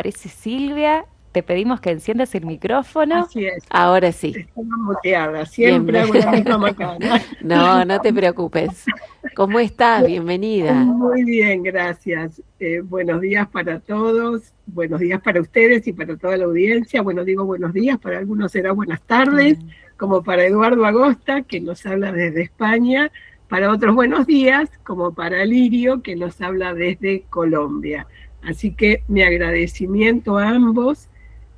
Parece Silvia, te pedimos que enciendas el micrófono. Así es, Ahora sí. estaba muteada, Bien, siempre bien. hago la misma macana. No, no te preocupes. ¿Cómo estás? Bienvenida. Muy bien, gracias. Buenos días para todos, buenos días para ustedes y para toda la audiencia. Bueno, digo buenos días, para algunos será buenas tardes, como para Eduardo Agosta, que nos habla desde España, para otros buenos días, como para Lirio, que nos habla desde Colombia. Así que mi agradecimiento a ambos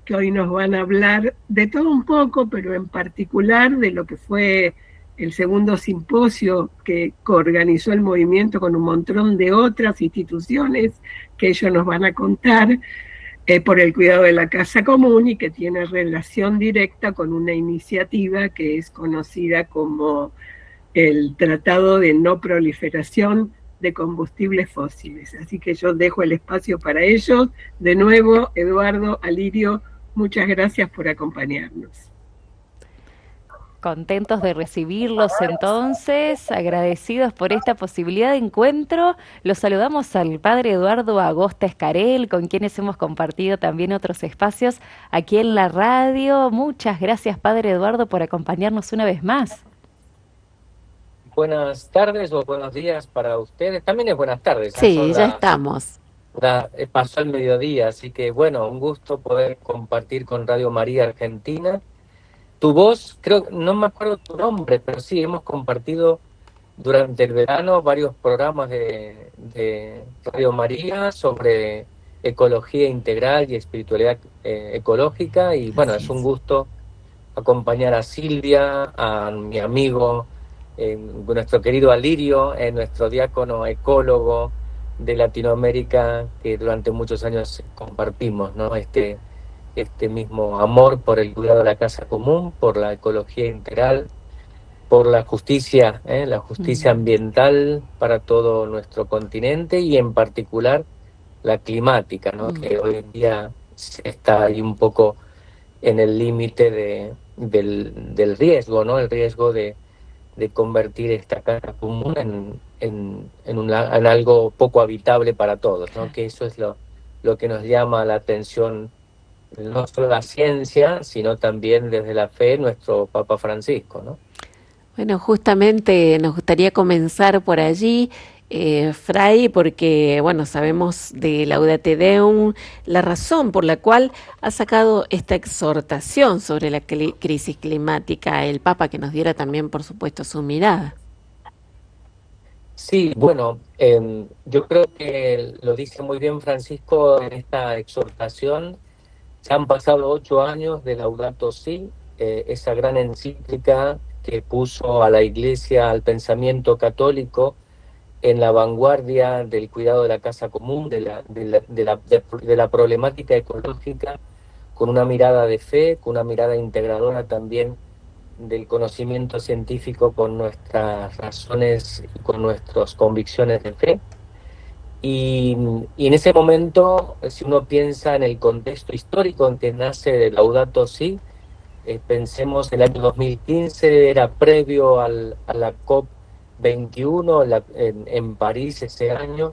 que hoy nos van a hablar de todo un poco, pero en particular de lo que fue el segundo simposio que coorganizó el movimiento con un montón de otras instituciones que ellos nos van a contar por el cuidado de la casa común y que tiene relación directa con una iniciativa que es conocida como el Tratado de No Proliferación de Combustibles Fósiles. Así que yo dejo el espacio para ellos. De nuevo, Eduardo, Alirio, muchas gracias por acompañarnos. Contentos de recibirlos entonces, agradecidos por esta posibilidad de encuentro. Los saludamos al padre Eduardo Agosta Escarel, con quienes hemos compartido también otros espacios aquí en la radio. Muchas gracias, padre Eduardo, por acompañarnos una vez más. Buenas tardes o buenos días para ustedes. También es buenas tardes, ya Sí, son ya estamos. pasó el mediodía, así que bueno, un gusto poder compartir con Radio María Argentina. Tu voz, creo, no me acuerdo tu nombre, pero sí, hemos compartido durante el verano varios programas de Radio María sobre ecología integral y espiritualidad ecológica, y bueno, Así es un es. gusto acompañar a Silvia, a mi amigo, nuestro querido Alirio, nuestro diácono ecólogo de Latinoamérica, que durante muchos años compartimos, ¿no? Este mismo amor por el cuidado de la casa común, por la ecología integral, por la justicia Mm. ambiental para todo nuestro continente y en particular la climática, ¿no? Mm. Que hoy en día está ahí un poco en el límite del riesgo, ¿no? El riesgo de convertir esta casa común en algo poco habitable para todos, ¿no? Claro. Que eso es lo que nos llama la atención, no solo la ciencia, sino también desde la fe, nuestro Papa Francisco, ¿no? Bueno, justamente nos gustaría comenzar por allí, Fray, porque, bueno, sabemos de Laudate Deum, la razón por la cual ha sacado esta exhortación sobre la crisis climática, el Papa que nos diera también, por supuesto, su mirada. Sí, bueno, yo creo que lo dice muy bien Francisco en esta exhortación. Se han pasado 8 años de Laudato Si, esa gran encíclica que puso a la Iglesia, al pensamiento católico, en la vanguardia del cuidado de la casa común, de la problemática ecológica, con una mirada de fe, con una mirada integradora también del conocimiento científico con nuestras razones y con nuestras convicciones de fe. Y, y en ese momento, si uno piensa en el contexto histórico en que nace Laudato Si, pensemos el año 2015, era previo a la COP 21 en París ese año.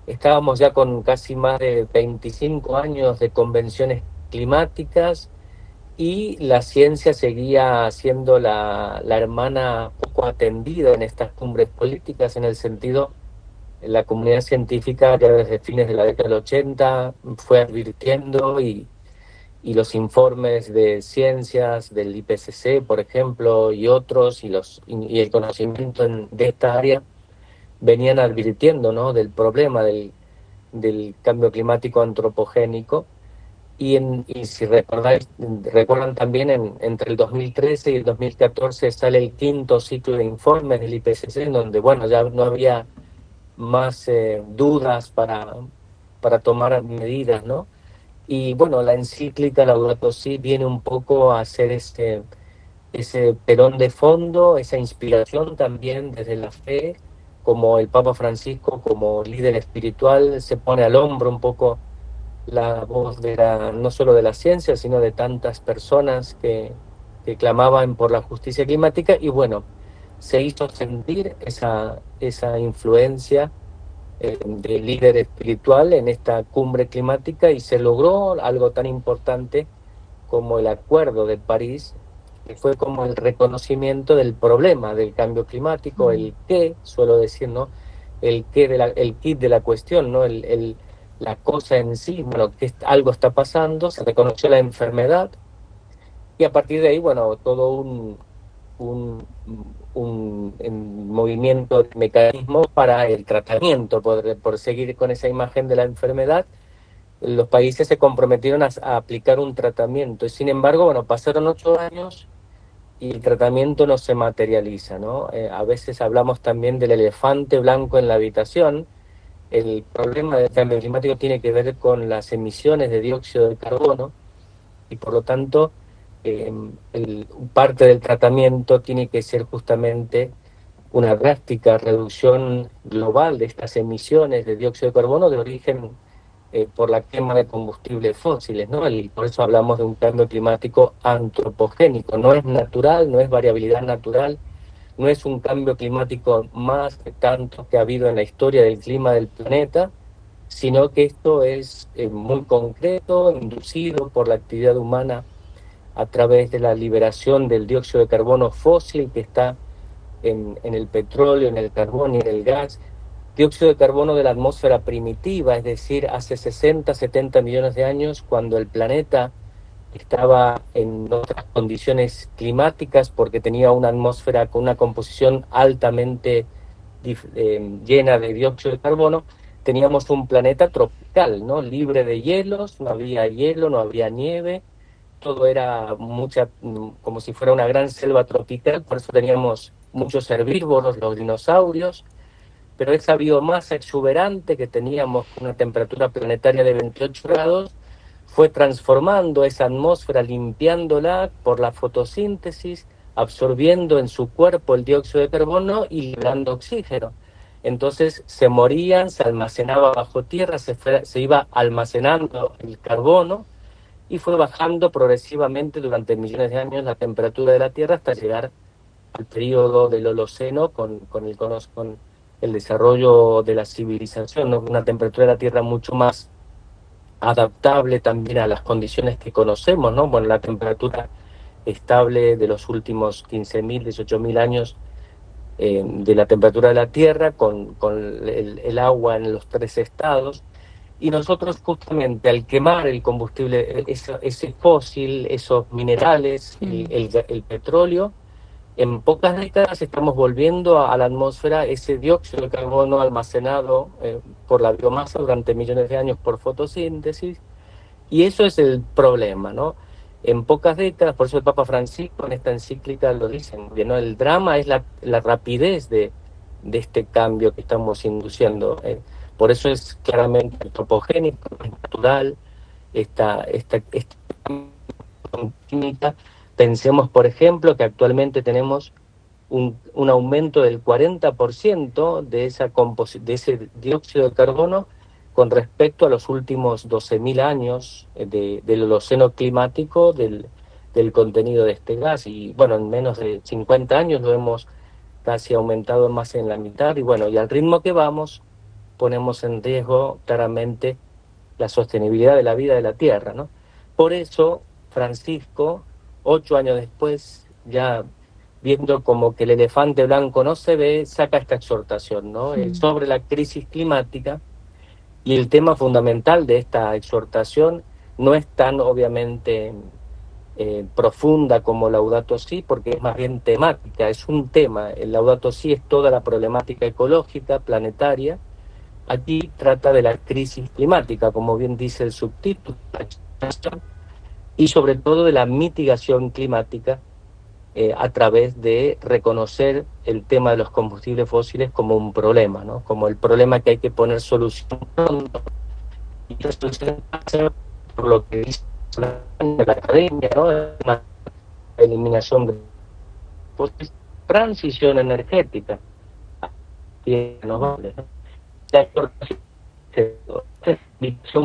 Estábamos ya con casi más de 25 años de convenciones climáticas y la ciencia seguía siendo la hermana poco atendida en estas cumbres políticas, en el sentido, la comunidad científica ya desde fines de la década del 80 fue advirtiendo, y los informes de ciencias del IPCC, por ejemplo, y otros, y el conocimiento de esta área venían advirtiendo, ¿no?, del problema del cambio climático antropogénico. Y si recuerdan también, entre el 2013 y el 2014 sale el quinto ciclo de informes del IPCC, en donde, bueno, ya no había más dudas para tomar medidas, ¿no? Y bueno, la encíclica Laudato Si viene un poco a hacer ese telón de fondo, esa inspiración también desde la fe, como el Papa Francisco, como líder espiritual, se pone al hombro un poco la voz no solo de la ciencia, sino de tantas personas que clamaban por la justicia climática, y bueno, se hizo sentir esa influencia de líder espiritual en esta cumbre climática, y se logró algo tan importante como el Acuerdo de París, que fue como el reconocimiento del problema del cambio climático, el qué, suelo decir, ¿no? El qué el kit de la cuestión, ¿no? La cosa en sí, bueno, que algo está pasando, se reconoció la enfermedad, y a partir de ahí, bueno, todo un, un movimiento de mecanismos para el tratamiento, por seguir con esa imagen de la enfermedad. Los países se comprometieron a aplicar un tratamiento, y sin embargo, bueno, pasaron 8 años y el tratamiento no se materializa, ¿no? A veces hablamos también del elefante blanco en la habitación. El problema del cambio climático tiene que ver con las emisiones de dióxido de carbono, y por lo tanto parte del tratamiento tiene que ser justamente una drástica reducción global de estas emisiones de dióxido de carbono de origen por la quema de combustibles fósiles, ¿no? Y por eso hablamos de un cambio climático antropogénico. No es natural, no es variabilidad natural, no es un cambio climático más de tantos que ha habido en la historia del clima del planeta, sino que esto es muy concreto, inducido por la actividad humana a través de la liberación del dióxido de carbono fósil que está en el petróleo, en el carbón y en el gas. Dióxido de carbono de la atmósfera primitiva, es decir, hace 60, 70 millones de años, cuando el planeta estaba en otras condiciones climáticas porque tenía una atmósfera con una composición altamente llena de dióxido de carbono. Teníamos un planeta tropical, ¿no? Libre de hielos, no había hielo, no había nieve, todo era como si fuera una gran selva tropical. Por eso teníamos muchos herbívoros, los dinosaurios, pero esa biomasa exuberante que teníamos con una temperatura planetaria de 28 grados fue transformando esa atmósfera, limpiándola por la fotosíntesis, absorbiendo en su cuerpo el dióxido de carbono y liberando oxígeno. Entonces se morían, se almacenaba bajo tierra, se iba almacenando el carbono, y fue bajando progresivamente durante millones de años la temperatura de la Tierra hasta llegar al periodo del Holoceno con el desarrollo de la civilización, ¿no? Una temperatura de la Tierra mucho más adaptable también a las condiciones que conocemos, ¿no? Bueno, la temperatura estable de los últimos 15.000, 18.000 años, de la temperatura de la Tierra con el agua en los 3 estados. Y nosotros justamente al quemar el combustible, ese fósil, esos minerales, el petróleo, en pocas décadas estamos volviendo a la atmósfera ese dióxido de carbono almacenado por la biomasa durante millones de años por fotosíntesis, y eso es el problema, ¿no? En pocas décadas, por eso el Papa Francisco en esta encíclica lo dice, ¿no? El drama es la rapidez de este cambio que estamos induciendo. Por eso es claramente antropogénico, es natural, esta química. Pensemos, por ejemplo, que actualmente tenemos un aumento del 40% de ese dióxido de carbono con respecto a los últimos 12.000 años del océano climático, del contenido de este gas. Y bueno, en menos de 50 años lo hemos casi aumentado más en la mitad, y bueno, y al ritmo que vamos, ponemos en riesgo claramente la sostenibilidad de la vida de la Tierra, ¿no? Por eso, Francisco, 8 años después, ya viendo como que el elefante blanco no se ve, saca esta exhortación, ¿no? Sobre la crisis climática, y el tema fundamental de esta exhortación no es tan obviamente profunda como Laudato Si, porque es más bien temática, es un tema. El Laudato Si es toda la problemática ecológica, planetaria. Aquí trata de la crisis climática, como bien dice el subtítulo, y sobre todo de la mitigación climática a través de reconocer el tema de los combustibles fósiles como un problema, ¿no? Como el problema que hay que poner solución pronto. Y la solución pasa por lo que dice la academia, ¿no? Una eliminación de transición energética y renovables, ¿no?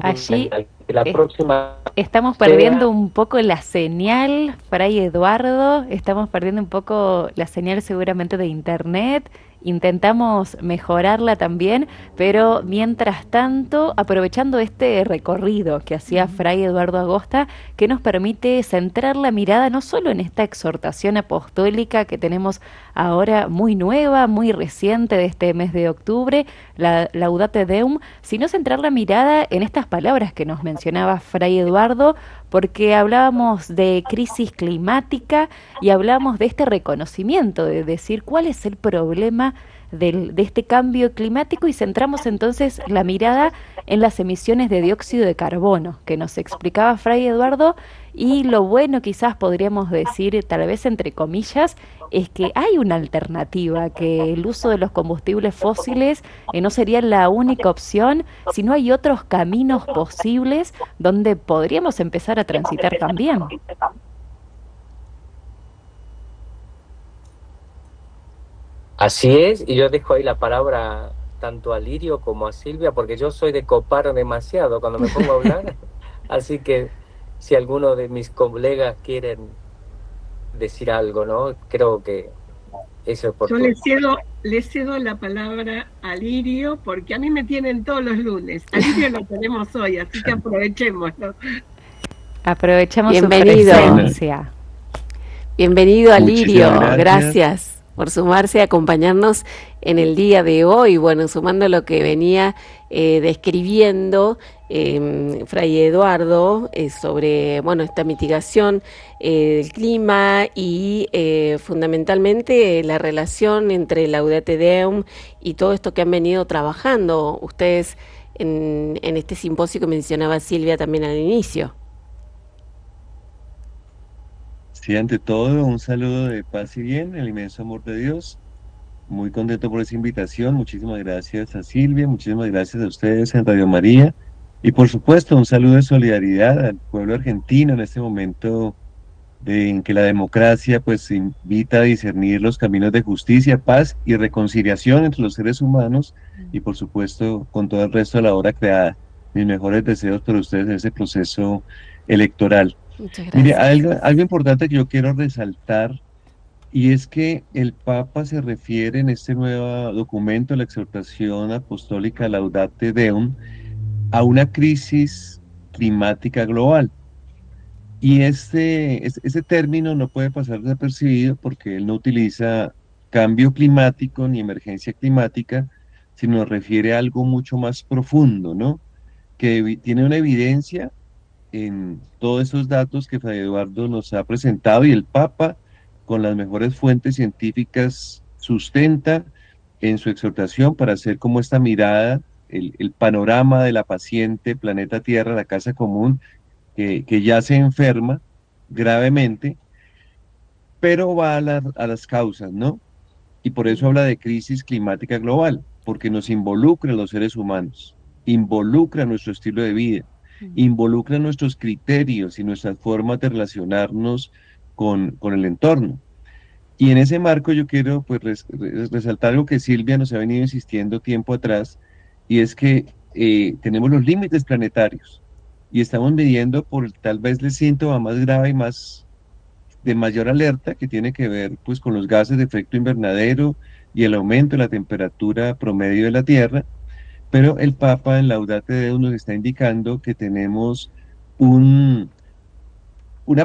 Allí La próxima estamos perdiendo un poco la señal, Fray Eduardo, estamos perdiendo un poco la señal seguramente de internet, intentamos mejorarla también, pero mientras tanto, aprovechando este recorrido que hacía Fray Eduardo Agosta, que nos permite centrar la mirada no solo en esta exhortación apostólica que tenemos ahora muy nueva, muy reciente de este mes de octubre, la Laudate Deum, sino centrar la mirada en estas palabras que nos mencionaba Fray Eduardo, porque hablábamos de crisis climática y hablábamos de este reconocimiento, de decir cuál es el problema de este cambio climático, y centramos entonces la mirada en las emisiones de dióxido de carbono que nos explicaba Fray Eduardo. Y lo bueno, quizás podríamos decir, tal vez entre comillas, es que hay una alternativa, que el uso de los combustibles fósiles no sería la única opción, sino hay otros caminos posibles donde podríamos empezar a transitar también. Así es, y yo dejo ahí la palabra tanto a Lirio como a Silvia, porque yo soy de copar demasiado cuando me pongo a hablar, así que si alguno de mis colegas quieren decir algo, ¿no? Creo que es Yo oportuno. le cedo la palabra a Lirio, porque a mí me tienen todos los lunes. A Lirio lo tenemos hoy, así que aprovechémoslo. Aprovechamos su Bienvenido. presencia. Bienvenido a Lirio, Muchísimas gracias por sumarse a acompañarnos en el día de hoy. Bueno, sumando lo que venía describiendo Fray Eduardo sobre, bueno, esta mitigación del clima y fundamentalmente la relación entre Laudate Deum y todo esto que han venido trabajando ustedes en este simposio que mencionaba Silvia también al inicio. Sí, ante todo, un saludo de paz y bien, el inmenso amor de Dios. Muy contento por esa invitación. Muchísimas gracias a Silvia, muchísimas gracias a ustedes en Radio María. Y por supuesto, un saludo de solidaridad al pueblo argentino en este momento en que la democracia pues invita a discernir los caminos de justicia, paz y reconciliación entre los seres humanos, y por supuesto con todo el resto de la obra creada. Mis mejores deseos para ustedes en ese proceso electoral. Muchas Mire, gracias. algo importante que yo quiero resaltar, y es que el Papa se refiere en este nuevo documento, la exhortación apostólica Laudate Deum, a una crisis climática global. Y ese término no puede pasar desapercibido, porque él no utiliza cambio climático ni emergencia climática, sino refiere a algo mucho más profundo, ¿no? Que tiene una evidencia en todos esos datos que Fray Eduardo nos ha presentado, y el Papa, con las mejores fuentes científicas, sustenta en su exhortación para hacer como esta mirada, el panorama de la paciente planeta Tierra, la casa común, que ya se enferma gravemente, pero va a las causas, ¿no? Y por eso habla de crisis climática global, porque nos involucra a los seres humanos, involucra nuestro estilo de vida, involucra nuestros criterios y nuestras formas de relacionarnos con el entorno. Y en ese marco yo quiero pues resaltar algo que Silvia nos ha venido insistiendo tiempo atrás, y es que tenemos los límites planetarios y estamos midiendo por tal vez el síntoma más grave y más de mayor alerta, que tiene que ver pues con los gases de efecto invernadero y el aumento de la temperatura promedio de la Tierra. Pero el Papa en Laudate Deum nos está indicando que tenemos una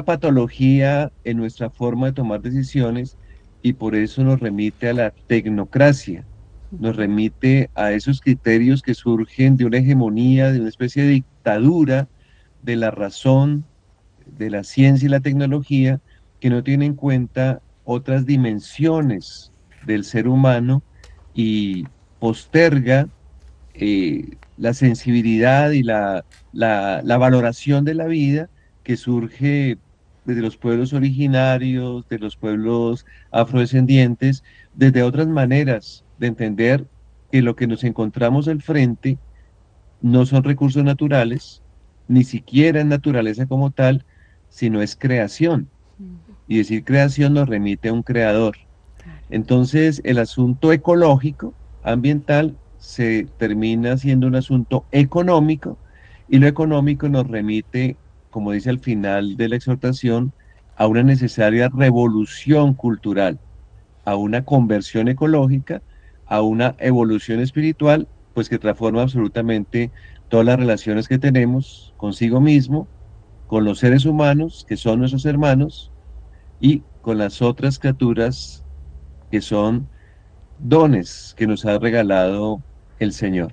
patología en nuestra forma de tomar decisiones, y por eso nos remite a la tecnocracia, nos remite a esos criterios que surgen de una hegemonía, de una especie de dictadura de la razón, de la ciencia y la tecnología, que no tiene en cuenta otras dimensiones del ser humano y posterga la sensibilidad y la valoración de la vida que surge desde los pueblos originarios, de los pueblos afrodescendientes, desde otras maneras de entender que lo que nos encontramos al frente no son recursos naturales, ni siquiera es naturaleza como tal, sino es creación. Y decir creación nos remite a un creador. Entonces, el asunto ecológico, ambiental, se termina siendo un asunto económico, y lo económico nos remite, como dice al final de la exhortación, a una necesaria revolución cultural, a una conversión ecológica a una evolución espiritual, pues que transforma absolutamente todas las relaciones que tenemos consigo mismo, con los seres humanos, que son nuestros hermanos, y con las otras criaturas que son dones que nos ha regalado el Señor.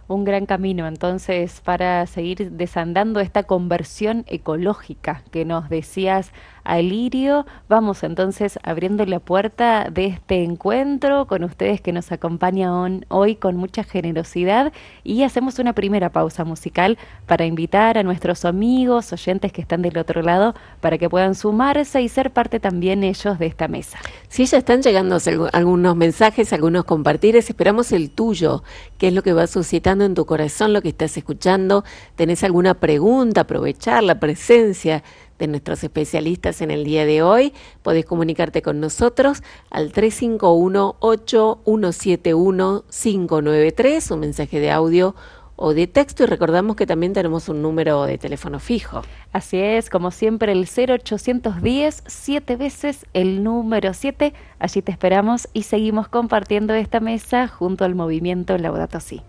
Un gran camino entonces para seguir desandando esta conversión ecológica que nos decías, Alirio. Vamos entonces abriendo la puerta de este encuentro con ustedes que nos acompañan hoy con mucha generosidad, y hacemos una primera pausa musical para invitar a nuestros amigos, oyentes que están del otro lado, para que puedan sumarse y ser parte también ellos de esta mesa. Sí, ya están llegando algunos mensajes, algunos compartires, esperamos el tuyo, qué es lo que va suscitando en tu corazón, lo que estás escuchando. ¿Tenés alguna pregunta? Aprovechar la presencia de nuestros especialistas en el día de hoy. Podés comunicarte con nosotros al 351-8171-593, un mensaje de audio o de texto, y recordamos que también tenemos un número de teléfono fijo. Así es, como siempre, el 0810, 7 veces el número 7. Allí te esperamos y seguimos compartiendo esta mesa junto al movimiento Laudato Si'.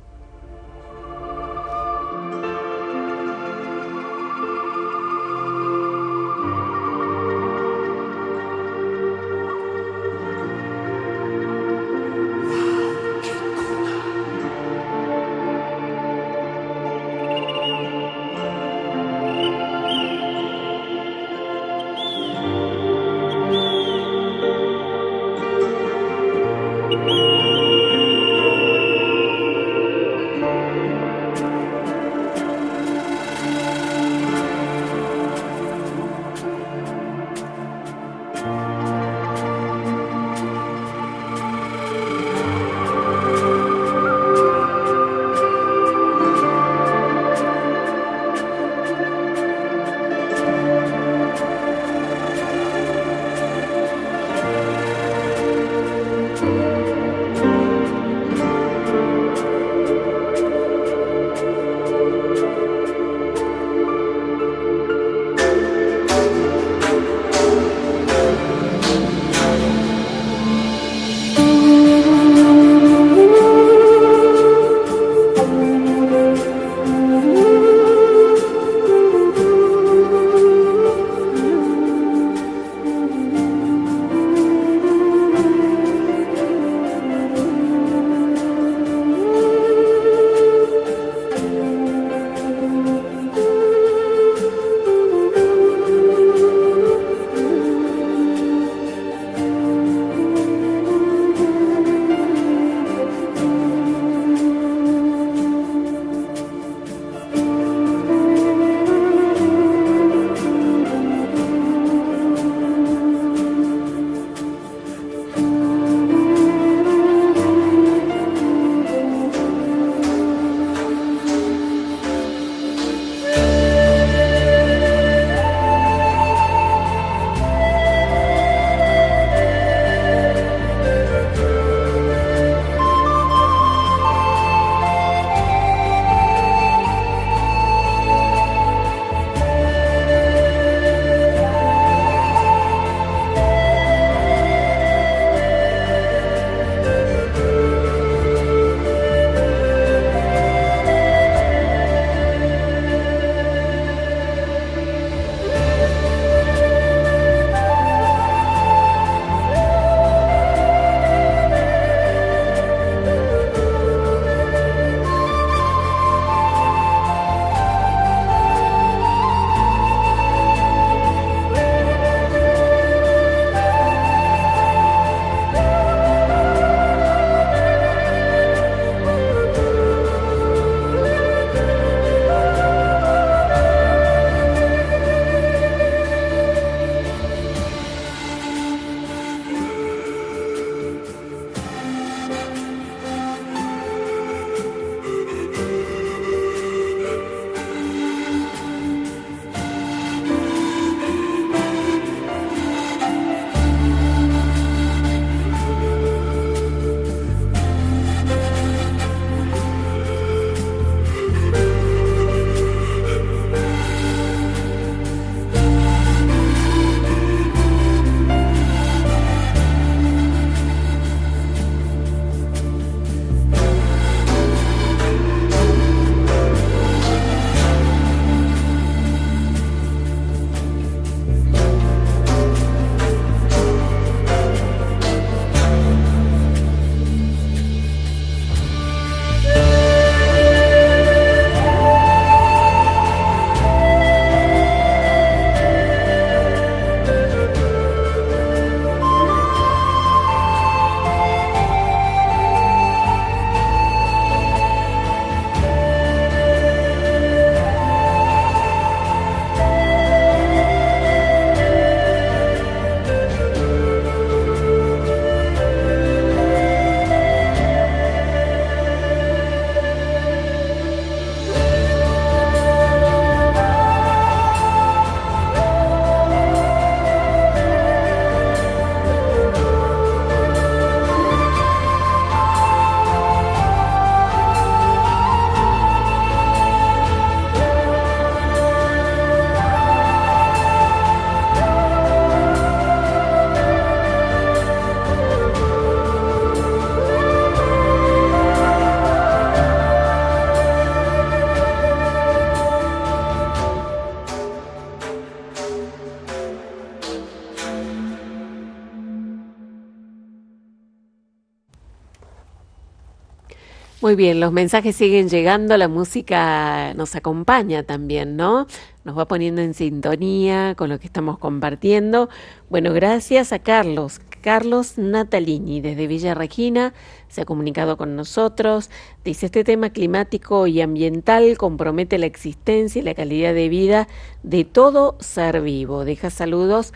Muy bien, los mensajes siguen llegando, la música nos acompaña también, ¿no? Nos va poniendo en sintonía con lo que estamos compartiendo. Bueno, gracias a Carlos. Carlos Natalini, desde Villa Regina, se ha comunicado con nosotros. Dice, este tema climático y ambiental compromete la existencia y la calidad de vida de todo ser vivo. Deja saludos,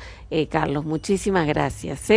Carlos, muchísimas gracias.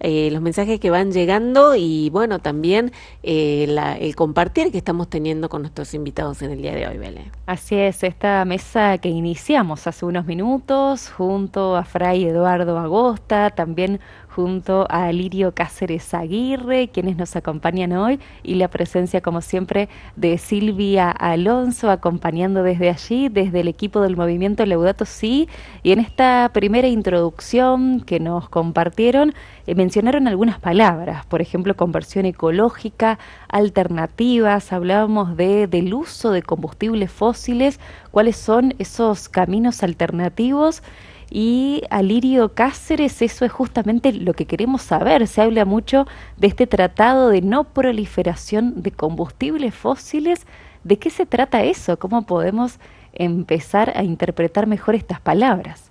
Los mensajes que van llegando y bueno, también el compartir que estamos teniendo con nuestros invitados en el día de hoy, Belén. Así es, esta mesa que iniciamos hace unos minutos junto a Fray Eduardo Agosta, también junto a Lirio Cáceres Aguirre, quienes nos acompañan hoy, y la presencia, como siempre, de Silvia Alonso, acompañando desde allí, desde el equipo del movimiento Laudato Si, y en esta primera introducción que nos compartieron, mencionaron algunas palabras, por ejemplo, conversión ecológica, alternativas, hablábamos del uso de combustibles fósiles, cuáles son esos caminos alternativos. Y Alirio Cáceres, eso es justamente lo que queremos saber. Se habla mucho de este tratado de no proliferación de combustibles fósiles. ¿De qué se trata eso? ¿Cómo podemos empezar a interpretar mejor estas palabras?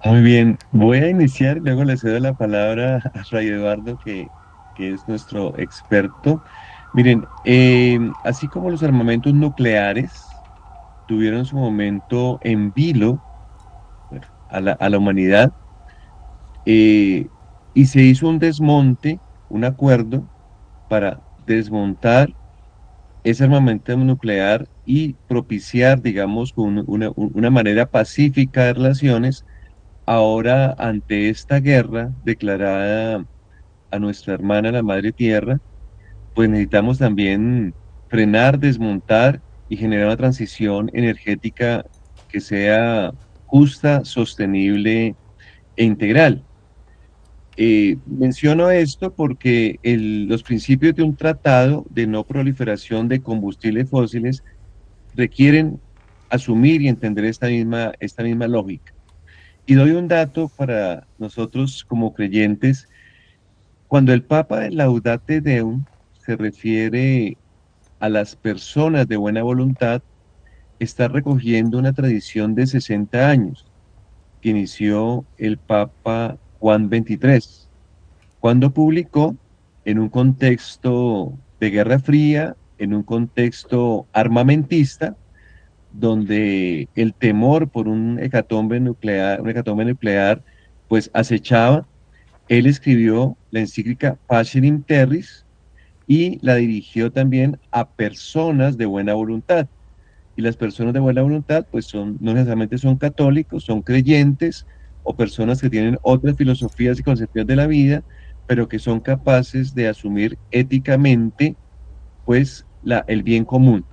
Muy bien, voy a iniciar y luego le cedo la palabra a Fray Eduardo, que es nuestro experto. Miren, así como los armamentos nucleares tuvieron su momento en vilo, bueno, a la humanidad, eh, y se hizo un desmonte, un acuerdo para desmontar ese armamento nuclear y propiciar, digamos, una manera pacífica de relaciones. Ahora, ante esta guerra declarada a nuestra hermana, la Madre Tierra, pues necesitamos también frenar, desmontar y generar una transición energética que sea justa, sostenible e integral. Menciono esto porque los principios de un tratado de no proliferación de combustibles fósiles requieren asumir y entender esta misma lógica. Y doy un dato para nosotros como creyentes. Cuando el Papa de Laudate Deum se refiere a las personas de buena voluntad, está recogiendo una tradición de 60 años que inició el Papa Juan XXIII, cuando publicó, en un contexto de Guerra Fría, en un contexto armamentista, donde el temor por un hecatombe nuclear, pues acechaba. Él escribió la encíclica Pacem in Terris y la dirigió también a personas de buena voluntad. Y las personas de buena voluntad, pues no necesariamente son católicos, son creyentes o personas que tienen otras filosofías y concepciones de la vida, pero que son capaces de asumir éticamente, pues, el bien común.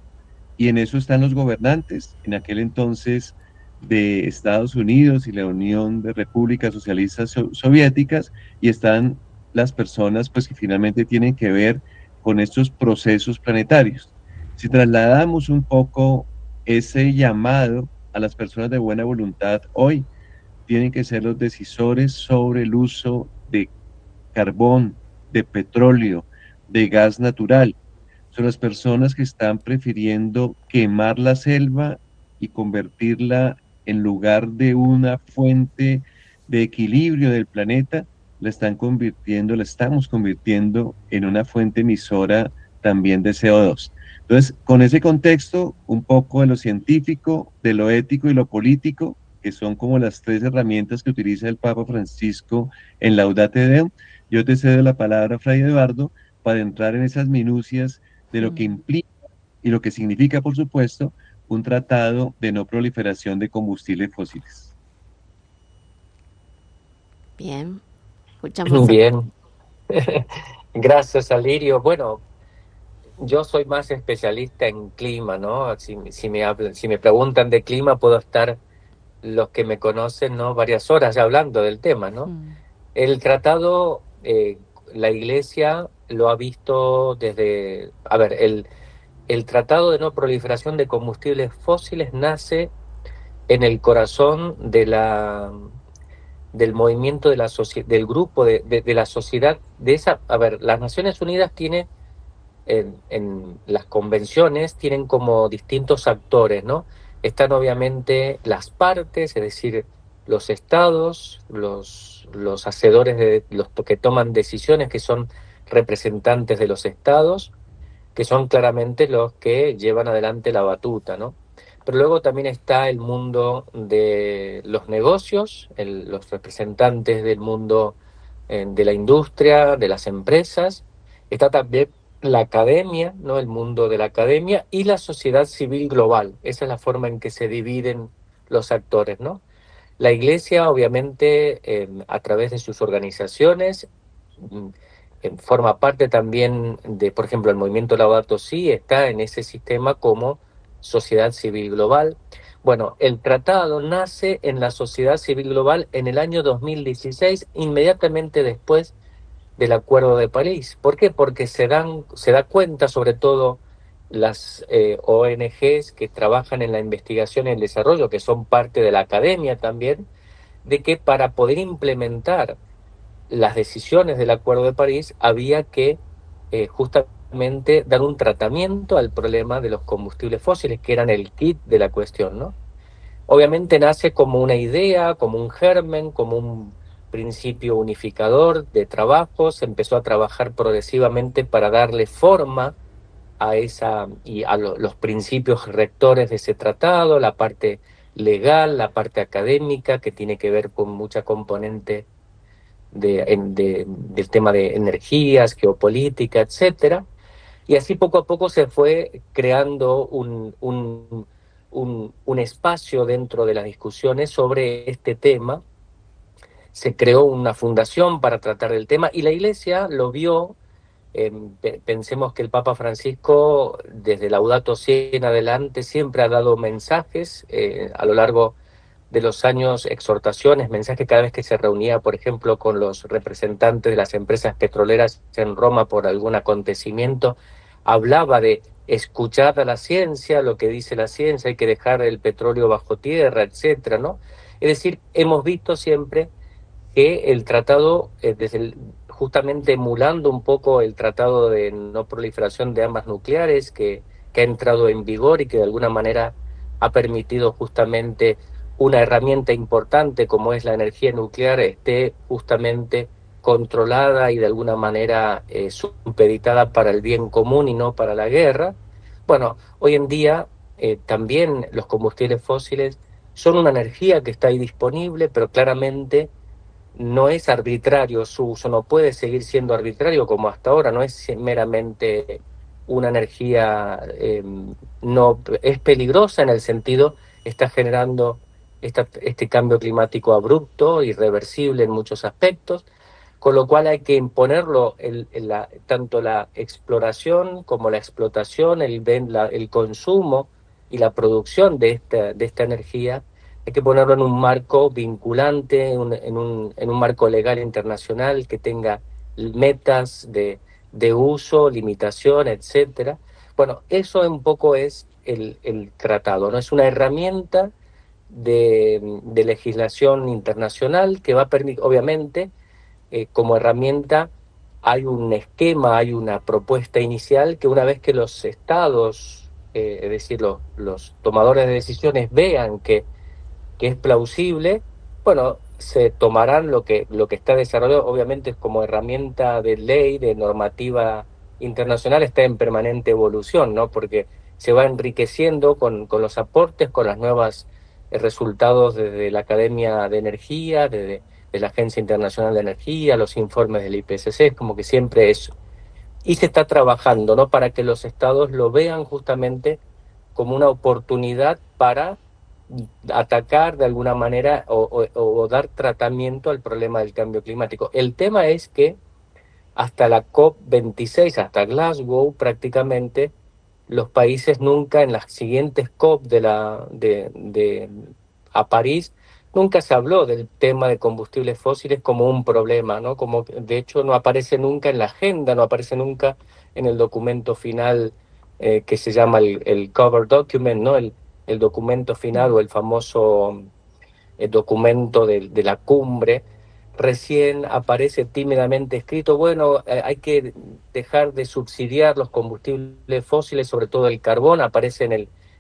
Y en eso están los gobernantes, en aquel entonces de Estados Unidos y la Unión de Repúblicas Socialistas Soviéticas, y están las personas pues que finalmente tienen que ver con estos procesos planetarios. Si trasladamos un poco ese llamado a las personas de buena voluntad hoy, tienen que ser los decisores sobre el uso de carbón, de petróleo, de gas natural. Son las personas que están prefiriendo quemar la selva y convertirla en lugar de una fuente de equilibrio del planeta, la estamos convirtiendo en una fuente emisora también de CO2. Entonces, con ese contexto, un poco de lo científico, de lo ético y lo político, que son como las tres herramientas que utiliza el Papa Francisco en Laudate Deum, yo te cedo la palabra, Fray Eduardo, para entrar en esas minucias de lo que implica y lo que significa, por supuesto, un tratado de no proliferación de combustibles fósiles. Bien, escuchamos. Bien, gracias, Alirio. Bueno, yo soy más especialista en clima, ¿no? Si me preguntan de clima, puedo estar, los que me conocen, ¿no?, varias horas ya hablando del tema, ¿no? El tratado, la Iglesia lo ha visto desde... A ver, el Tratado de No Proliferación de Combustibles Fósiles nace en el corazón de del movimiento de la del grupo, de la sociedad, de esa, a ver, las Naciones Unidas tiene, en las convenciones, tienen como distintos actores, ¿no? Están obviamente las partes, es decir, los estados, los hacedores de los que toman decisiones, que son representantes de los estados, que son claramente los que llevan adelante la batuta, ¿no? Pero luego también está el mundo de los negocios, los representantes del mundo de la industria, de las empresas. Está también la academia, ¿no? El mundo de la academia y la sociedad civil global. Esa es la forma en que se dividen los actores, ¿no? La Iglesia, obviamente, a través de sus organizaciones, mm, forma parte también de, por ejemplo, el movimiento Laudato Si está en ese sistema como sociedad civil global. Bueno, el tratado nace en la sociedad civil global en el año 2016, inmediatamente después del Acuerdo de París. ¿Por qué? Porque se da cuenta, sobre todo las ONGs que trabajan en la investigación y el desarrollo, que son parte de la academia también, de que para poder implementar las decisiones del Acuerdo de París había que justamente dar un tratamiento al problema de los combustibles fósiles, que eran el kit de la cuestión, ¿no? Obviamente nace como una idea, como un germen, como un principio unificador de trabajo. Se empezó a trabajar progresivamente para darle forma a esa y a los principios rectores de ese tratado, la parte legal, la parte académica, que tiene que ver con mucha componente del tema de energías, geopolítica, etcétera. Y así poco a poco se fue creando un espacio dentro de las discusiones sobre este tema. Se creó una fundación para tratar del tema y la Iglesia lo vio. Pensemos que el Papa Francisco, desde Laudato Si en adelante, siempre ha dado mensajes a lo largo de los años, exhortaciones, mensajes cada vez que se reunía, por ejemplo, con los representantes de las empresas petroleras en Roma por algún acontecimiento, hablaba de escuchar a la ciencia, lo que dice la ciencia, hay que dejar el petróleo bajo tierra, etcétera, ¿no? Es decir, hemos visto siempre que el tratado, justamente emulando un poco el tratado de no proliferación de armas nucleares que ha entrado en vigor y que de alguna manera ha permitido justamente una herramienta importante como es la energía nuclear esté justamente controlada y de alguna manera supeditada para el bien común y no para la guerra. Bueno, hoy en día también los combustibles fósiles son una energía que está ahí disponible, pero claramente no es arbitrario su uso, no puede seguir siendo arbitrario como hasta ahora, no es meramente una energía, no es peligrosa en el sentido, está generando este cambio climático abrupto, irreversible en muchos aspectos, con lo cual hay que imponerlo, tanto la exploración como la explotación, el consumo y la producción de esta energía hay que ponerlo en un marco vinculante, en un marco legal internacional que tenga metas de uso, limitación, etcétera. Bueno, eso un poco es el tratado, ¿no? Es una herramienta de legislación internacional que va a permitir, obviamente, como herramienta hay un esquema, hay una propuesta inicial que una vez que los estados, es decir, los tomadores de decisiones vean que es plausible, bueno, se tomarán lo que está desarrollado, obviamente como herramienta de ley, de normativa internacional, está en permanente evolución, ¿no? Porque se va enriqueciendo con los aportes, con las nuevas resultados desde la Academia de Energía, de la Agencia Internacional de Energía, los informes del IPCC, es como que siempre eso. Y se está trabajando, ¿no? Para que los estados lo vean justamente como una oportunidad para atacar de alguna manera o dar tratamiento al problema del cambio climático. El tema es que hasta la COP26, hasta Glasgow, prácticamente los países nunca en las siguientes COP a París, nunca se habló del tema de combustibles fósiles como un problema, ¿no? Como de hecho no aparece nunca en la agenda, no aparece nunca en el documento final que se llama el cover document, ¿no? El documento final o el famoso documento de la cumbre, recién aparece tímidamente escrito, bueno, hay que dejar de subsidiar los combustibles fósiles, sobre todo el carbón, aparece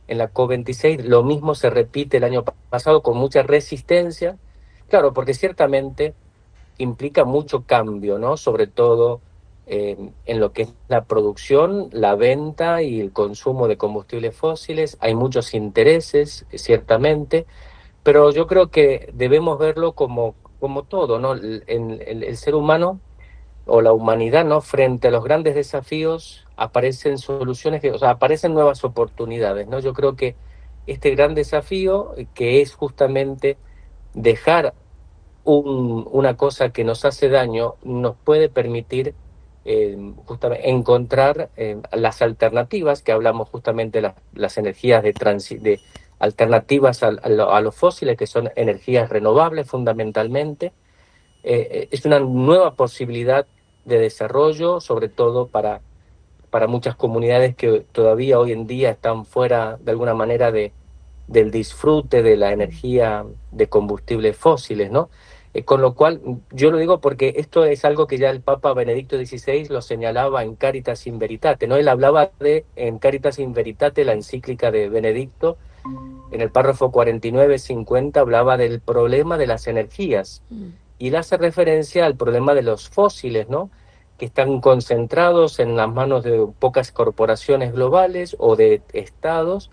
en la COP26, lo mismo se repite el año pasado con mucha resistencia, claro, porque ciertamente implica mucho cambio, ¿no? Sobre todo en lo que es la producción, la venta y el consumo de combustibles fósiles. Hay muchos intereses, ciertamente, pero yo creo que debemos verlo como todo, ¿no? El ser humano o la humanidad, ¿no? Frente a los grandes desafíos aparecen soluciones, o sea, aparecen nuevas oportunidades, ¿no? Yo creo que este gran desafío, que es justamente dejar una cosa que nos hace daño, nos puede permitir justamente encontrar las alternativas, que hablamos justamente de las energías de alternativas a los fósiles, que son energías renovables fundamentalmente. Es una nueva posibilidad de desarrollo, sobre todo para muchas comunidades que todavía hoy en día están fuera de alguna manera del disfrute de la energía de combustibles fósiles, ¿no? Con lo cual, yo lo digo porque esto es algo que ya el Papa Benedicto XVI lo señalaba en Caritas in Veritate, ¿no? Él hablaba en Caritas in Veritate, la encíclica de Benedicto, en el párrafo 49-50 hablaba del problema de las energías y él hace referencia al problema de los fósiles, ¿no? Que están concentrados en las manos de pocas corporaciones globales o de estados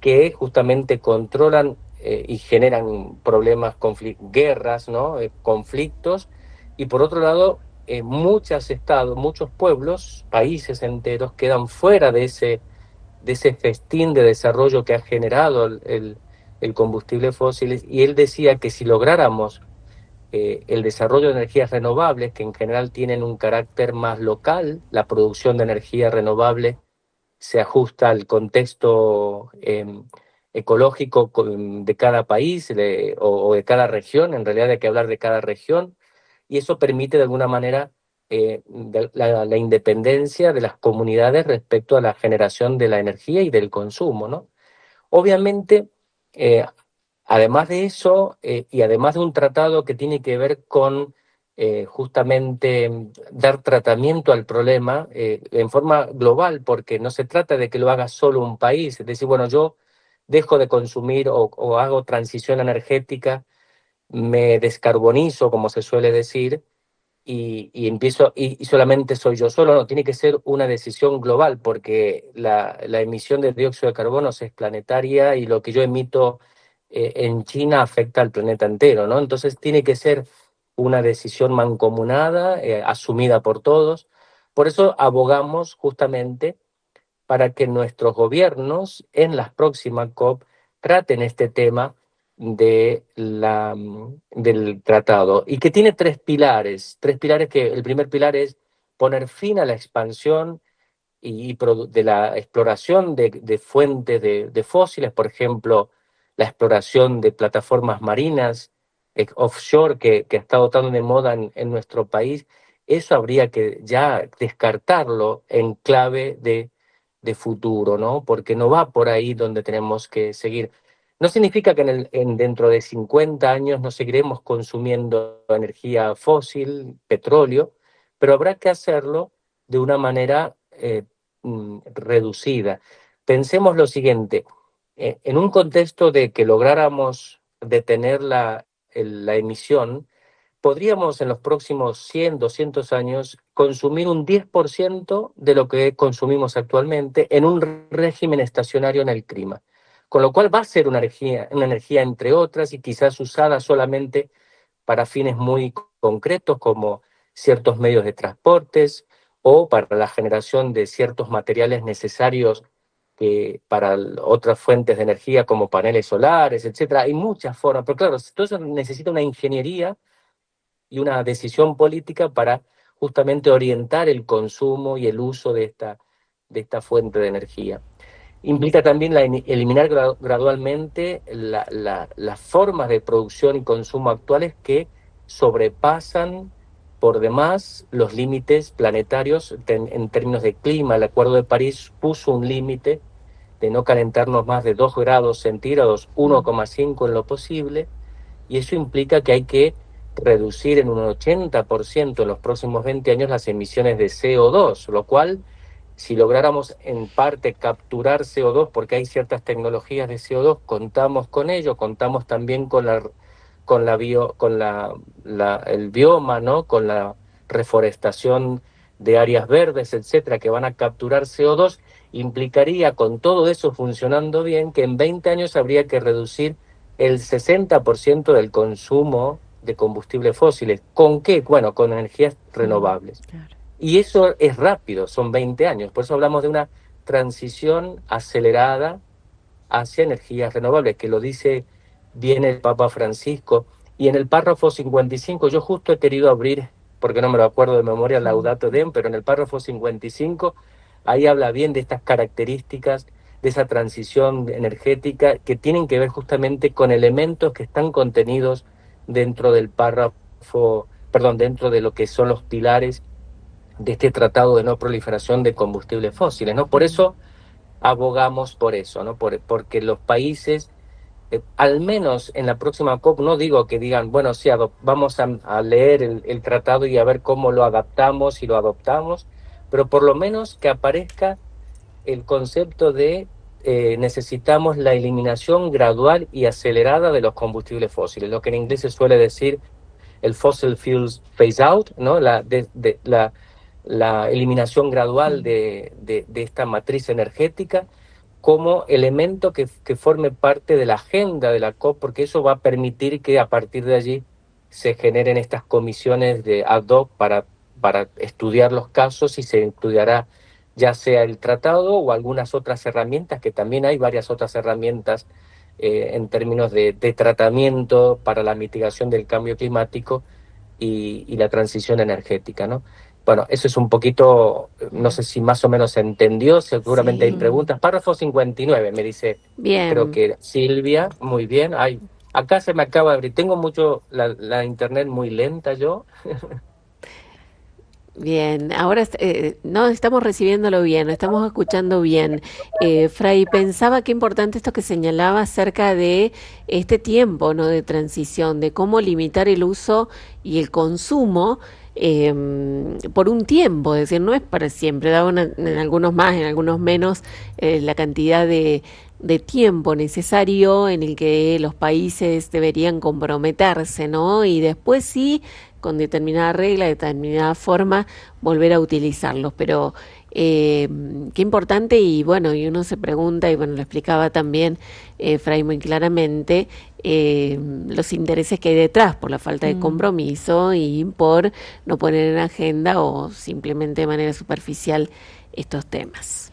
que justamente controlan y generan problemas, guerras, ¿no? Conflictos, y por otro lado, muchos estados, muchos pueblos, países enteros quedan fuera de ese festín de desarrollo que ha generado el combustible fósil, y él decía que si lográramos el desarrollo de energías renovables, que en general tienen un carácter más local, la producción de energía renovable se ajusta al contexto ecológico de cada país o de cada región. En realidad hay que hablar de cada región, y eso permite de alguna manera la independencia de las comunidades respecto a la generación de la energía y del consumo, ¿no? Obviamente, eh, además de eso, y además de un tratado que tiene que ver con justamente dar tratamiento al problema en forma global, porque no se trata de que lo haga solo un país, es decir, bueno, yo dejo de consumir o hago transición energética, me descarbonizo, como se suele decir, y empiezo, y solamente soy yo solo, no, tiene que ser una decisión global, porque la emisión de dióxido de carbono es planetaria y lo que yo emito en China afecta al planeta entero, ¿no? Entonces tiene que ser una decisión mancomunada, asumida por todos. Por eso abogamos justamente para que nuestros gobiernos en las próximas COP traten este tema del tratado, y que tiene tres pilares que el primer pilar es poner fin a la expansión de la exploración de fuentes de fósiles, por ejemplo, la exploración de plataformas marinas, offshore, que ha estado tan de moda en nuestro país. Eso habría que ya descartarlo en clave de futuro, ¿no? Porque no va por ahí donde tenemos que seguir. No significa que dentro de 50 años no seguiremos consumiendo energía fósil, petróleo, pero habrá que hacerlo de una manera reducida. Pensemos lo siguiente, en un contexto de que lográramos detener la emisión, podríamos en los próximos 100, 200 años consumir un 10% de lo que consumimos actualmente en un régimen estacionario en el clima. Con lo cual va a ser una energía entre otras y quizás usada solamente para fines muy concretos como ciertos medios de transportes o para la generación de ciertos materiales necesarios para otras fuentes de energía como paneles solares, etcétera. Hay muchas formas, pero claro, todo eso necesita una ingeniería y una decisión política para justamente orientar el consumo y el uso de esta fuente de energía. Implica también eliminar gradualmente las formas de producción y consumo actuales que sobrepasan por demás los límites planetarios en términos de clima. El Acuerdo de París puso un límite de no calentarnos más de 2 grados centígrados, 1,5 en lo posible, y eso implica que hay que reducir en un 80% en los próximos 20 años las emisiones de CO2, lo cual, si lográramos en parte capturar CO2, porque hay ciertas tecnologías de CO2, contamos con ello, contamos también con el bioma, ¿no? Con la reforestación de áreas verdes, etcétera, que van a capturar CO2, implicaría, con todo eso funcionando bien, que en 20 años habría que reducir el 60% del consumo de combustibles fósiles. ¿Con qué? Bueno, con energías renovables. Claro. Y eso es rápido, son 20 años. Por eso hablamos de una transición acelerada hacia energías renovables, que lo dice bien el Papa Francisco. Y en el párrafo 55, yo justo he querido abrir, porque no me lo acuerdo de memoria, Laudato Deum, pero en el párrafo 55, ahí habla bien de estas características, de esa transición energética, que tienen que ver justamente con elementos que están contenidos dentro del párrafo, perdón, dentro de lo que son los pilares de este tratado de no proliferación de combustibles fósiles, ¿no? Por eso abogamos por eso, ¿no? Porque los países, al menos en la próxima COP, no digo que digan, bueno, sí, vamos a leer el tratado y a ver cómo lo adaptamos y lo adoptamos, pero por lo menos que aparezca el concepto de necesitamos la eliminación gradual y acelerada de los combustibles fósiles, lo que en inglés se suele decir el fossil fuels phase out, ¿no? La eliminación gradual de esta matriz energética como elemento que forme parte de la agenda de la COP, porque eso va a permitir que a partir de allí se generen estas comisiones de ad hoc para estudiar los casos, y se estudiará ya sea el tratado o algunas otras herramientas, que también hay varias otras herramientas en términos de tratamiento para la mitigación del cambio climático y la transición energética, ¿no? Bueno, eso es un poquito, no sé si más o menos se entendió, seguramente hay Sí. preguntas. Párrafo 59, me dice, creo Bien. que Silvia, muy bien. Ay, acá se me acaba de abrir, tengo mucho la internet muy lenta yo. Bien, ahora no estamos recibiéndolo bien, lo estamos escuchando bien. Fray, pensaba qué importante esto que señalaba acerca de este tiempo, ¿no? De transición, de cómo limitar el uso y el consumo por un tiempo, es decir, no es para siempre, en algunos más, en algunos menos, la cantidad de tiempo necesario en el que los países deberían comprometerse, ¿no? Y después sí, con determinada regla, determinada forma, volver a utilizarlos. Pero qué importante, y bueno, y uno se pregunta, y bueno, lo explicaba también Fray muy claramente, los intereses que hay detrás por la falta de compromiso y por no poner en agenda o simplemente de manera superficial estos temas.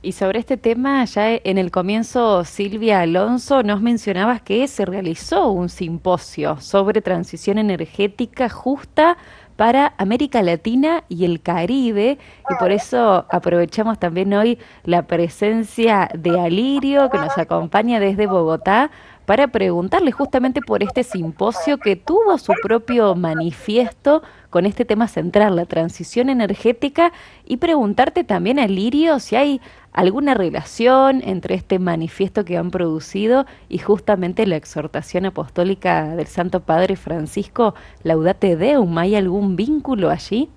Y sobre este tema, ya en el comienzo, Silvia Alonso, nos mencionabas que se realizó un simposio sobre transición energética justa para América Latina y el Caribe, y por eso aprovechamos también hoy la presencia de Alirio, que nos acompaña desde Bogotá, para preguntarle justamente por este simposio que tuvo su propio manifiesto con este tema central, la transición energética, y preguntarte también, Alirio, si hay alguna relación entre este manifiesto que han producido y justamente la exhortación apostólica del Santo Padre Francisco, Laudate Deum. ¿Hay algún vínculo allí?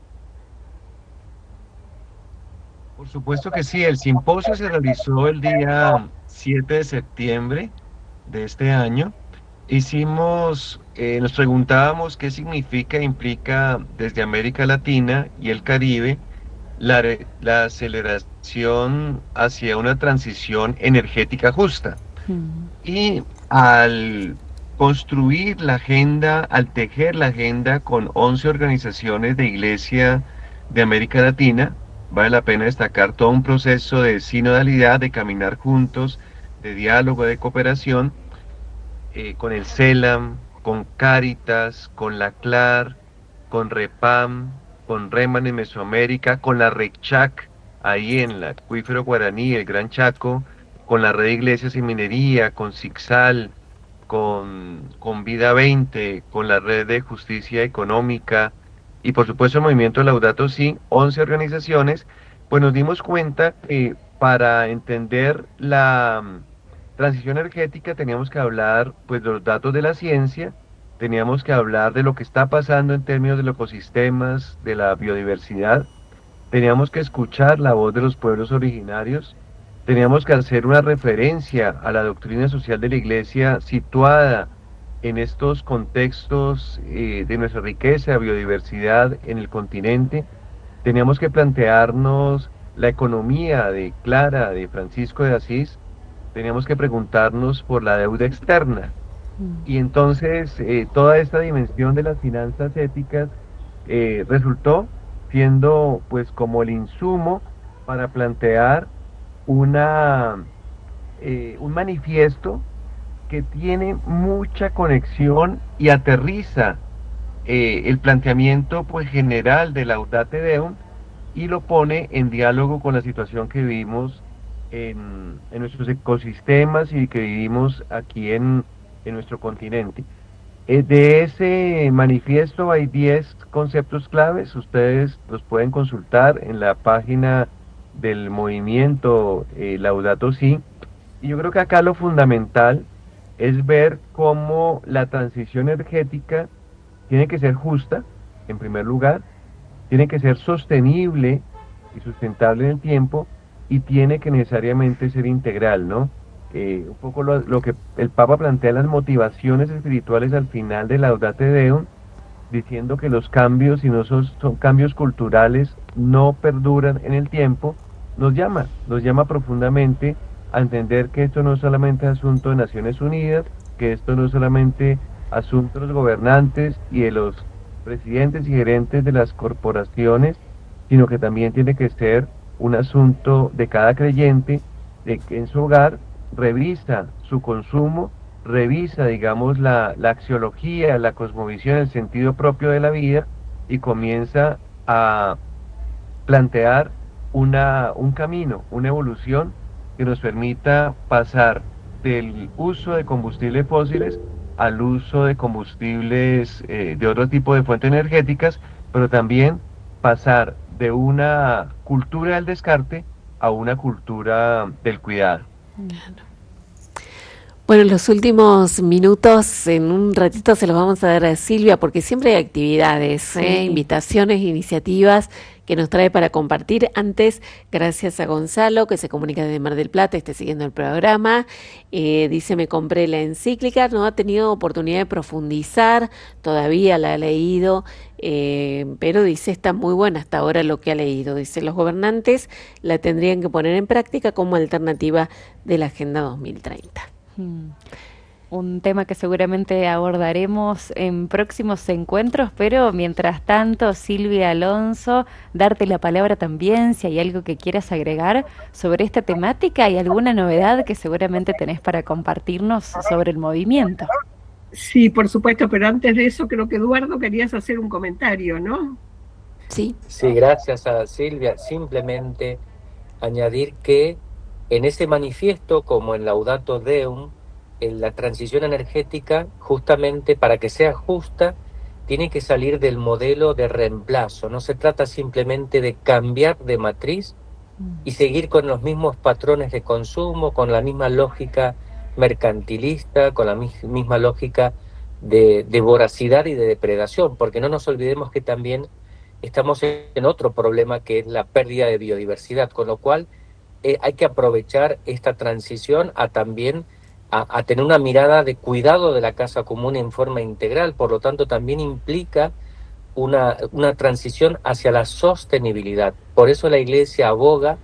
Por supuesto que sí, el simposio se realizó el día 7 de septiembre de este año. Nos preguntábamos qué significa e implica desde América Latina y el Caribe la aceleración hacia una transición energética justa. Y al construir la agenda, al tejer la agenda con 11 organizaciones de iglesia de América Latina, vale la pena destacar todo un proceso de sinodalidad, de caminar juntos, de diálogo, de cooperación, con el CELAM, con Cáritas, con la CLAR, con REPAM, con REMAN en Mesoamérica, con la RECHAC, ahí en el acuífero Guaraní, el Gran Chaco, con la Red de Iglesias y Minería, con CICSAL, con Vida 20, con la Red de Justicia Económica y por supuesto el Movimiento Laudato Si, 11 organizaciones. Pues nos dimos cuenta que para entender la transición energética teníamos que hablar pues de los datos de la ciencia teníamos que hablar de lo que está pasando en términos de los ecosistemas, de la biodiversidad, teníamos que escuchar la voz de los pueblos originarios, teníamos que hacer una referencia a la doctrina social de la Iglesia situada en estos contextos de nuestra riqueza, biodiversidad en el continente. Teníamos que plantearnos la economía de Clara, de Francisco de Asís, teníamos que preguntarnos por la deuda externa. Y entonces toda esta dimensión de las finanzas éticas resultó siendo pues como el insumo para plantear un manifiesto que tiene mucha conexión y aterriza el planteamiento pues general de Laudate Deum y lo pone en diálogo con la situación que vivimos en nuestros ecosistemas y que vivimos aquí en nuestro continente. De ese manifiesto hay 10 conceptos claves, ustedes los pueden consultar en la página del movimiento Laudato Si, y yo creo que acá lo fundamental es ver cómo la transición energética tiene que ser justa, en primer lugar, tiene que ser sostenible y sustentable en el tiempo, y tiene que necesariamente ser integral, ¿no? Un poco lo que el Papa plantea, las motivaciones espirituales al final de Laudate Deum, diciendo que los cambios, si no son cambios culturales, no perduran en el tiempo, nos llama profundamente a entender que esto no es solamente asunto de Naciones Unidas, que esto no es solamente asunto de los gobernantes y de los presidentes y gerentes de las corporaciones, sino que también tiene que ser un asunto de cada creyente, de que en su hogar revisa su consumo, revisa, digamos, la axiología, la cosmovisión, el sentido propio de la vida, y comienza a plantear un camino, una evolución que nos permita pasar del uso de combustibles fósiles al uso de combustibles de otro tipo de fuentes energéticas, pero también pasar de una cultura del descarte a una cultura del cuidado. Bueno, en los últimos minutos, en un ratito se los vamos a dar a Silvia, porque siempre hay actividades, invitaciones, iniciativas que nos trae para compartir. Antes, gracias a Gonzalo, que se comunica desde Mar del Plata, esté siguiendo el programa. Dice, me compré la encíclica, no ha tenido oportunidad de profundizar, todavía la ha leído, pero dice, está muy buena hasta ahora lo que ha leído. Dice, los gobernantes la tendrían que poner en práctica como alternativa de la Agenda 2030. Un tema que seguramente abordaremos en próximos encuentros, pero mientras tanto, Silvia Alonso, darte la palabra también, si hay algo que quieras agregar sobre esta temática y alguna novedad que seguramente tenés para compartirnos sobre el movimiento. Sí, por supuesto, pero antes de eso creo que Eduardo querías hacer un comentario, ¿no? Sí. Sí, gracias a Silvia. Simplemente añadir que en ese manifiesto, como en Laudato Deum, en la transición energética, justamente para que sea justa, tiene que salir del modelo de reemplazo. No se trata simplemente de cambiar de matriz y seguir con los mismos patrones de consumo, con la misma lógica mercantilista, con la misma lógica de voracidad y de depredación, porque no nos olvidemos que también estamos en otro problema, que es la pérdida de biodiversidad, con lo cual hay que aprovechar esta transición a también a tener una mirada de cuidado de la casa común en forma integral. Por lo tanto, también implica una transición hacia la sostenibilidad. Por eso la Iglesia aboga,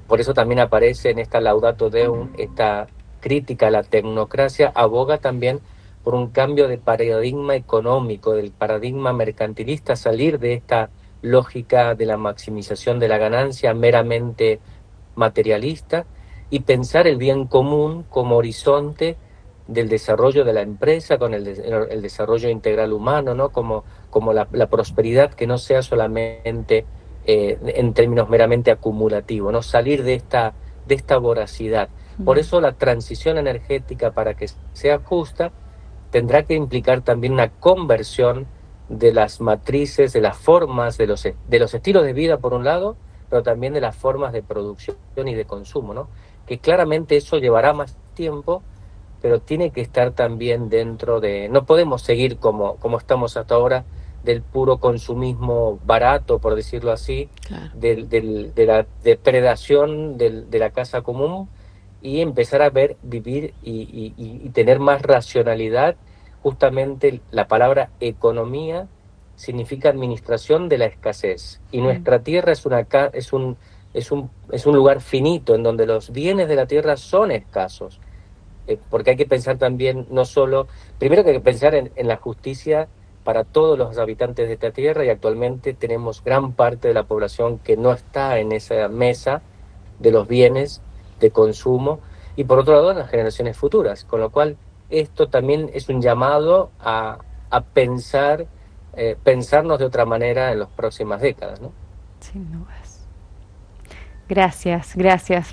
por eso también aparece en esta Laudato Deum, esta crítica a la tecnocracia, aboga también por un cambio de paradigma económico, del paradigma mercantilista, salir de esta lógica de la maximización de la ganancia meramente materialista, y pensar el bien común como horizonte del desarrollo de la empresa, con el desarrollo integral humano, ¿no? Como la prosperidad que no sea solamente en términos meramente acumulativos, ¿no? Salir de esta voracidad. Por eso la transición energética, para que sea justa, tendrá que implicar también una conversión de las matrices, de las formas, de los estilos de vida por un lado, pero también de las formas de producción y de consumo, ¿no? Que claramente eso llevará más tiempo, pero tiene que estar también dentro de... No podemos seguir como estamos hasta ahora, del puro consumismo barato, por decirlo así, Claro. de la depredación de la casa común, y empezar a vivir y tener más racionalidad. Justamente la palabra economía significa administración de la escasez, y nuestra tierra es un lugar finito en donde los bienes de la tierra son escasos. Porque hay que pensar también, no solo, primero que hay que pensar en la justicia para todos los habitantes de esta tierra, y actualmente tenemos gran parte de la población que no está en esa mesa de los bienes de consumo, y por otro lado en las generaciones futuras, con lo cual esto también es un llamado a pensar, pensarnos de otra manera en las próximas décadas, ¿no? Sin dudas. Gracias,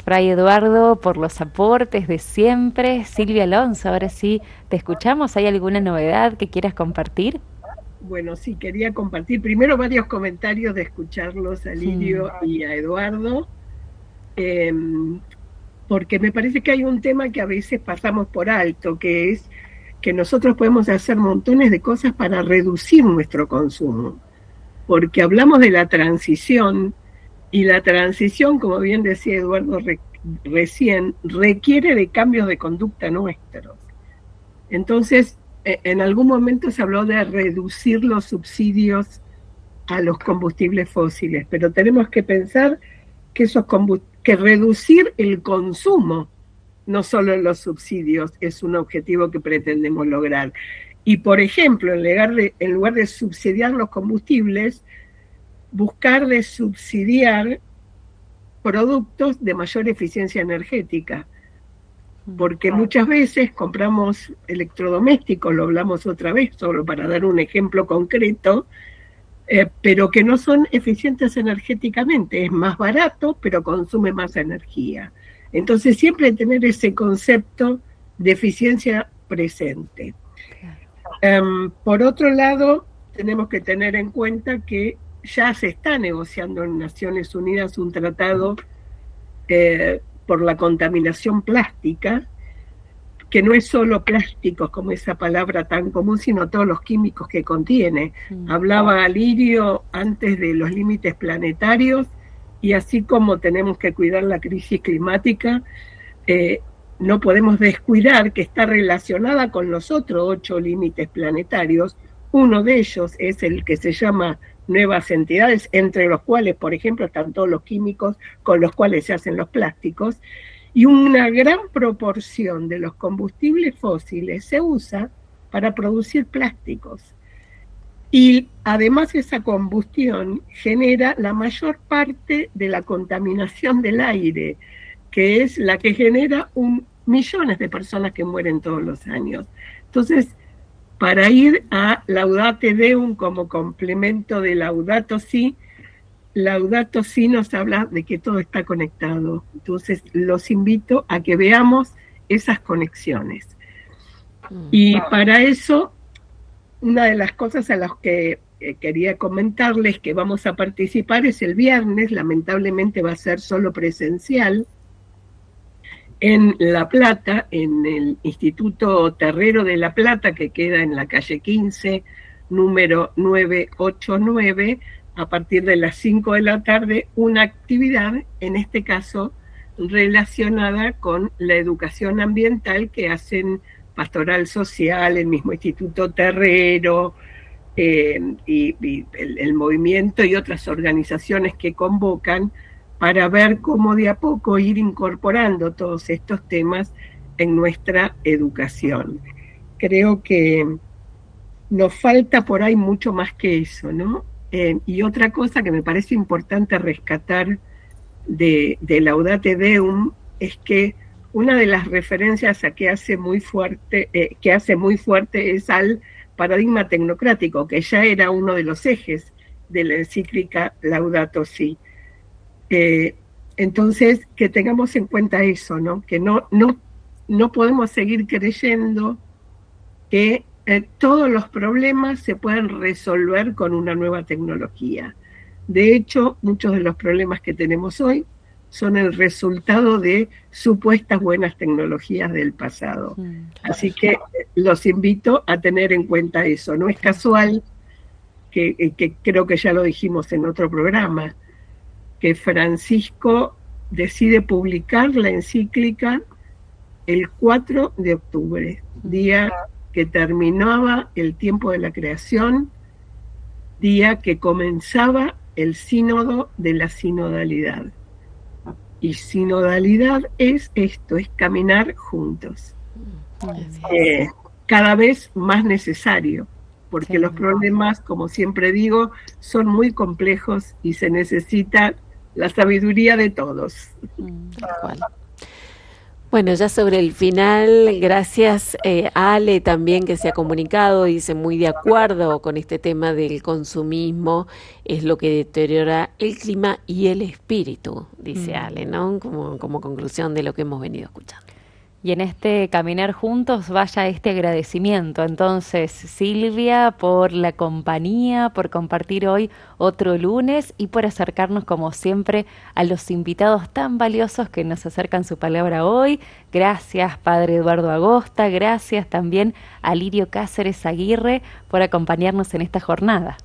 Fray Eduardo, por los aportes de siempre. Silvia Alonso, ahora sí, te escuchamos. ¿Hay alguna novedad que quieras compartir? Bueno, sí, quería compartir primero varios comentarios de escucharlos a Lirio y a Eduardo, porque me parece que hay un tema que a veces pasamos por alto, que es que nosotros podemos hacer montones de cosas para reducir nuestro consumo, porque hablamos de la transición, y la transición, como bien decía Eduardo recién, requiere de cambios de conducta nuestros. Entonces, en algún momento se habló de reducir los subsidios a los combustibles fósiles, pero tenemos que pensar que que reducir el consumo, no solo los subsidios, es un objetivo que pretendemos lograr. Y, por ejemplo, en lugar de subsidiar los combustibles, buscar de subsidiar productos de mayor eficiencia energética, porque muchas veces compramos electrodomésticos, lo hablamos otra vez, solo para dar un ejemplo concreto, pero que no son eficientes energéticamente. Es más barato, pero consume más energía. Entonces siempre tener ese concepto de eficiencia presente. Por otro lado, tenemos que tener en cuenta que ya se está negociando en Naciones Unidas un tratado por la contaminación plástica, que no es solo plásticos como esa palabra tan común, sino todos los químicos que contiene. Hablaba Lirio antes de los límites planetarios, y así como tenemos que cuidar la crisis climática, no podemos descuidar que está relacionada con los otros 8 límites planetarios. Uno de ellos es el que se llama nuevas entidades, entre los cuales, por ejemplo, están todos los químicos con los cuales se hacen los plásticos, y una gran proporción de los combustibles fósiles se usa para producir plásticos. Y además esa combustión genera la mayor parte de la contaminación del aire, que es la que genera millones de personas que mueren todos los años. Entonces, para ir a Laudate Deum como complemento de Laudato Si nos habla de que todo está conectado. Entonces, los invito a que veamos esas conexiones. Y para eso, una de las cosas a las que quería comentarles que vamos a participar es el viernes, lamentablemente va a ser solo presencial, en La Plata, en el Instituto Terrero de La Plata, que queda en la calle 15, número 989, a partir de las 5 de la tarde, una actividad, en este caso, relacionada con la educación ambiental que hacen Pastoral Social, el mismo Instituto Terrero, y el movimiento y otras organizaciones que convocan, para ver cómo de a poco ir incorporando todos estos temas en nuestra educación. Creo que nos falta por ahí mucho más que eso, ¿no? Y otra cosa que me parece importante rescatar de Laudate Deum es que una de las referencias a que hace muy fuerte es al paradigma tecnocrático, que ya era uno de los ejes de la encíclica Laudato Si. Entonces, que tengamos en cuenta eso, ¿no? Que no podemos seguir creyendo que todos los problemas se pueden resolver con una nueva tecnología. De hecho, muchos de los problemas que tenemos hoy son el resultado de supuestas buenas tecnologías del pasado. Así que los invito a tener en cuenta eso. No es casual que creo que ya lo dijimos en otro programa, que Francisco decide publicar la encíclica el 4 de octubre, día que terminaba el tiempo de la creación, día que comenzaba el sínodo de la sinodalidad. Y sinodalidad es esto, es caminar juntos. Cada vez más necesario, porque los problemas, como siempre digo, son muy complejos y se necesita la sabiduría de todos. Tal cual. Bueno, ya sobre el final, gracias a Ale también que se ha comunicado, dice muy de acuerdo con este tema del consumismo, es lo que deteriora el clima y el espíritu, dice Ale, ¿no? Como conclusión de lo que hemos venido escuchando. Y en este caminar juntos vaya este agradecimiento. Entonces, Silvia, por la compañía, por compartir hoy otro lunes y por acercarnos, como siempre, a los invitados tan valiosos que nos acercan su palabra hoy. Gracias, Padre Eduardo Agosta. Gracias también a Lirio Cáceres Aguirre por acompañarnos en esta jornada.